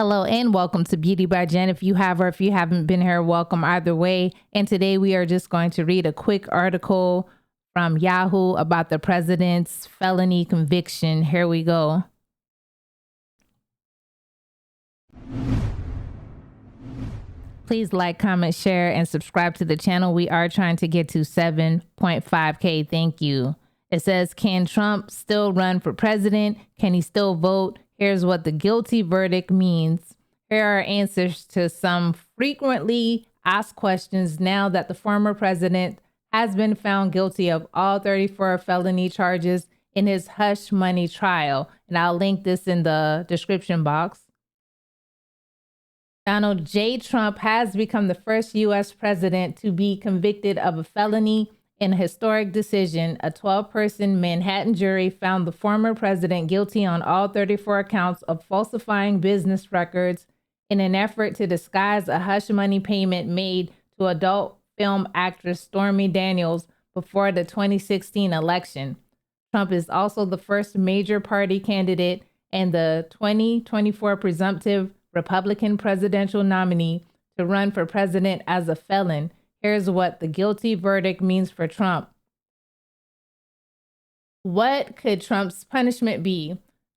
Hello and welcome to Beauty by Jen. If you have or if you haven't been here, welcome either way. And today we are just going to read a quick article from Yahoo about the president's felony conviction. Here we go. Please like, comment, share, and subscribe to the channel. We are trying to get to 7.5K. Thank you. It says, can Trump still run for president? Can he still vote? Here's what the guilty verdict means. Here are answers to some frequently asked questions now that the former president has been found guilty of all 34 felony charges in his hush money trial. And I'll link this in the description box. Donald J. Trump has become the first U.S. president to be convicted of a felony in a historic decision. A 12-person Manhattan jury found the former president guilty on all 34 counts of falsifying business records in an effort to disguise a hush money payment made to adult film actress Stormy Daniels before the 2016 election. Trump is also the first major party candidate and the 2024 presumptive Republican presidential nominee to run for president as a felon. Here's what the guilty verdict means for Trump. What could Trump's punishment be?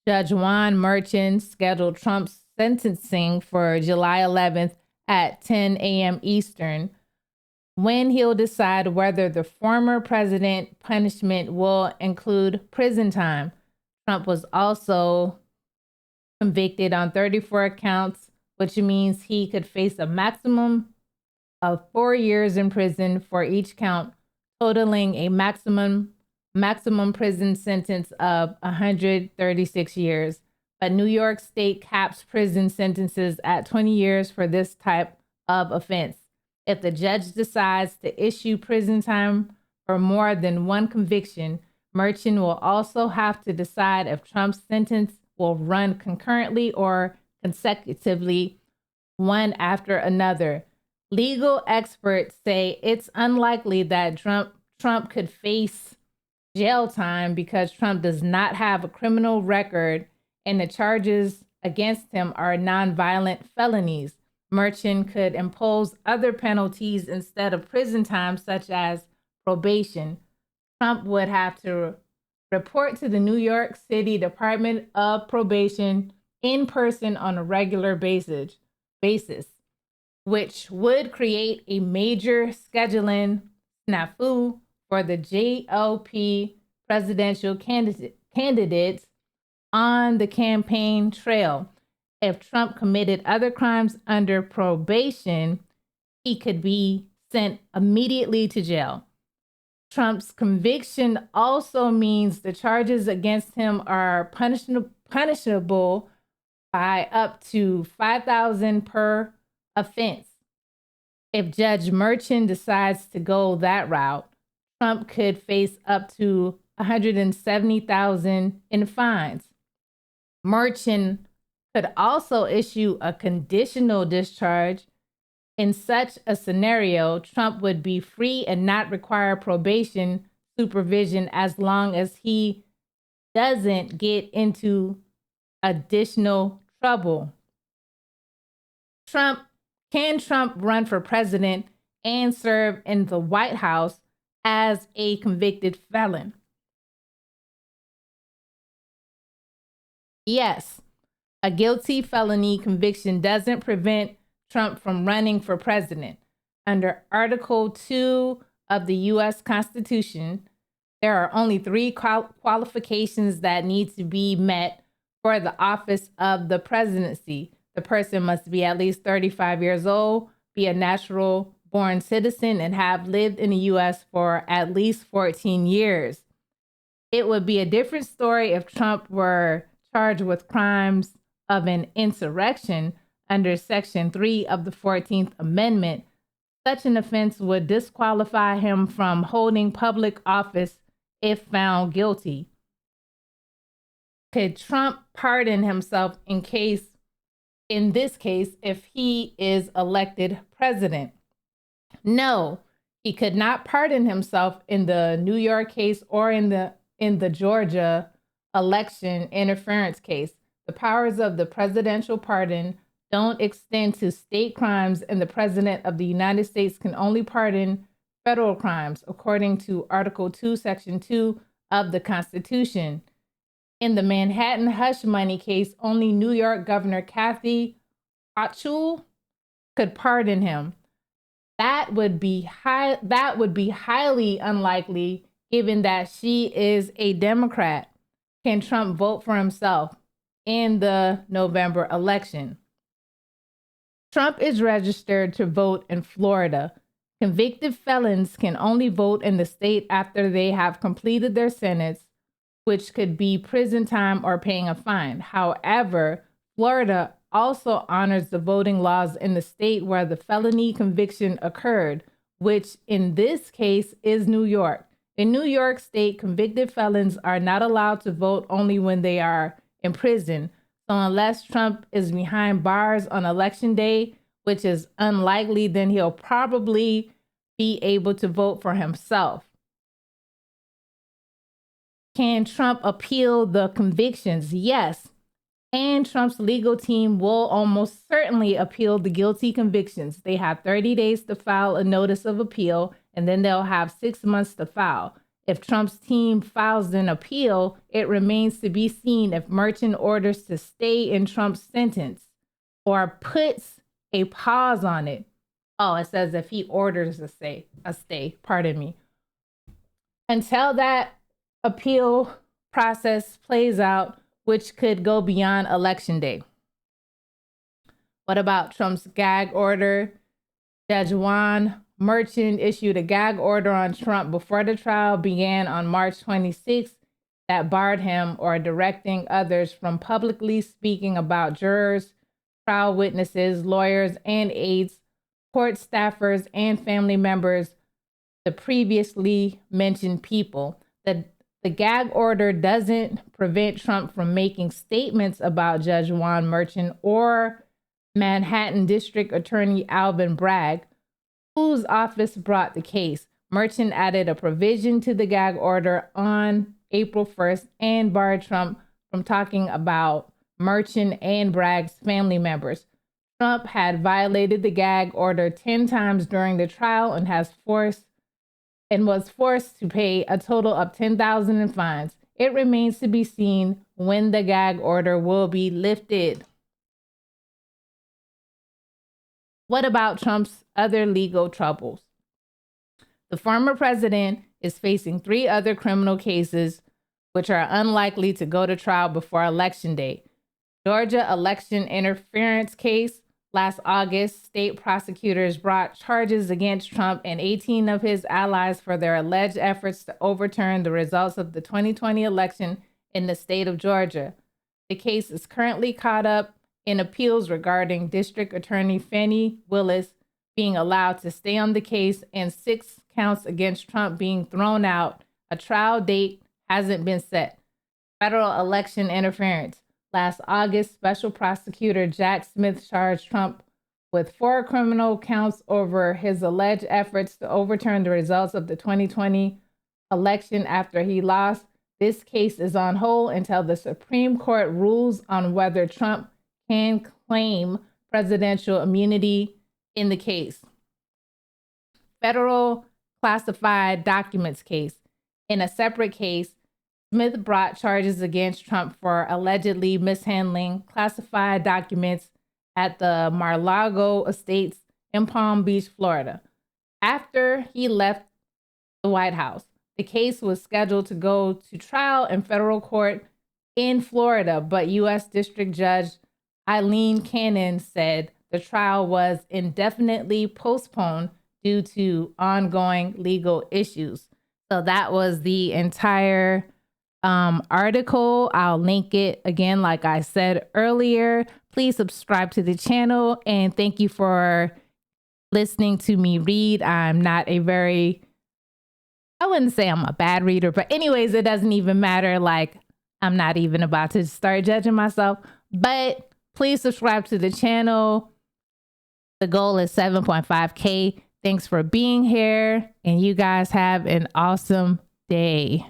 Judge Juan Merchan scheduled Trump's sentencing for July 11th at 10 a.m. Eastern, when he'll decide whether the former president punishment will include prison time. Trump was also convicted on 34 counts, which means he could face a maximum of 4 years in prison for each count, totaling a maximum prison sentence of 136 years. But New York State caps prison sentences at 20 years for this type of offense. If the judge decides to issue prison time for more than one conviction, Merchan will also have to decide if Trump's sentence will run concurrently or consecutively, one after another. Legal experts say it's unlikely that Trump could face jail time because Trump does not have a criminal record and the charges against him are nonviolent felonies. Merchan could impose other penalties instead of prison time, such as probation. Trump would have to report to the New York City Department of Probation in person on a regular basis, which would create a major scheduling snafu for the GOP presidential candidates on the campaign trail. If Trump committed other crimes under probation, he could be sent immediately to jail. Trump's conviction also means the charges against him are punishable by up to $5,000 per offense. If Judge Merchan decides to go that route, Trump could face up to $170,000 in fines. Merchan could also issue a conditional discharge. In such a scenario, Trump would be free and not require probation supervision as long as he doesn't get into additional trouble. Can Trump run for president and serve in the White House as a convicted felon? Yes, a guilty felony conviction doesn't prevent Trump from running for president. Under Article 2 of the U.S. Constitution, there are only 3 qualifications that need to be met for the office of the presidency. The person must be at least 35 years old, be a natural-born citizen, and have lived in the U.S. for at least 14 years. It would be a different story if Trump were charged with crimes of an insurrection under Section 3 of the 14th Amendment. Such an offense would disqualify him from holding public office if found guilty. Could Trump pardon himself in this case, if he is elected president? No, he could not pardon himself in the New York case or in the Georgia election interference case. The powers of the presidential pardon don't extend to state crimes, and the President of the United States can only pardon federal crimes, according to Article 2, Section 2 of the Constitution. In the Manhattan hush money case, only New York Governor Kathy Hochul could pardon him. That would be highly unlikely, given that she is a Democrat. Can Trump vote for himself in the November election? Trump is registered to vote in Florida. Convicted felons can only vote in the state after they have completed their sentence, which could be prison time or paying a fine. However, Florida also honors the voting laws in the state where the felony conviction occurred, which in this case is New York. In New York State, convicted felons are not allowed to vote only when they are in prison. So unless Trump is behind bars on election day, which is unlikely, then he'll probably be able to vote for himself. Can Trump appeal the convictions? Yes. And Trump's legal team will almost certainly appeal the guilty convictions. They have 30 days to file a notice of appeal, and then they'll have 6 months to file. If Trump's team files an appeal, it remains to be seen if Merchant orders to stay in Trump's sentence or puts a pause on it. Oh, it says if he orders a stay, pardon me. Until that appeal process plays out, which could go beyond election day. What about Trump's gag order? Judge Juan Merchant issued a gag order on Trump before the trial began on March 26th that barred him or directing others from publicly speaking about jurors, trial witnesses, lawyers, and aides, court staffers, and family members, the previously mentioned people. The gag order doesn't prevent Trump from making statements about Judge Juan Merchant or Manhattan District Attorney Alvin Bragg, whose office brought the case. Merchant added a provision to the gag order on April 1st and barred Trump from talking about Merchant and Bragg's family members. Trump had violated the gag order 10 times during the trial and was forced to pay a total of $10,000 in fines. It remains to be seen when the gag order will be lifted. What about Trump's other legal troubles? The former president is facing 3 other criminal cases, which are unlikely to go to trial before Election Day. Georgia election interference case. Last August, state prosecutors brought charges against Trump and 18 of his allies for their alleged efforts to overturn the results of the 2020 election in the state of Georgia. The case is currently caught up in appeals regarding District Attorney Fani Willis being allowed to stay on the case and 6 counts against Trump being thrown out. A trial date hasn't been set. Federal election interference. Last August, special prosecutor Jack Smith charged Trump with 4 criminal counts over his alleged efforts to overturn the results of the 2020 election after he lost. This case is on hold until the Supreme Court rules on whether Trump can claim presidential immunity in the case. Federal classified documents case. In a separate case, Smith brought charges against Trump for allegedly mishandling classified documents at the Mar-a-Lago Estates in Palm Beach, Florida. After he left the White House, the case was scheduled to go to trial in federal court in Florida, but U.S. District Judge Eileen Cannon said the trial was indefinitely postponed due to ongoing legal issues. So that was the entire article. I'll link it again, like I said earlier. Please subscribe to the channel, and thank you for listening to me read. I'm not a very, I wouldn't say I'm a bad reader, but anyways, it doesn't even matter. Like, I'm not even about to start judging myself, but please subscribe to the channel. The goal is 7.5K. Thanks for being here, and you guys have an awesome day.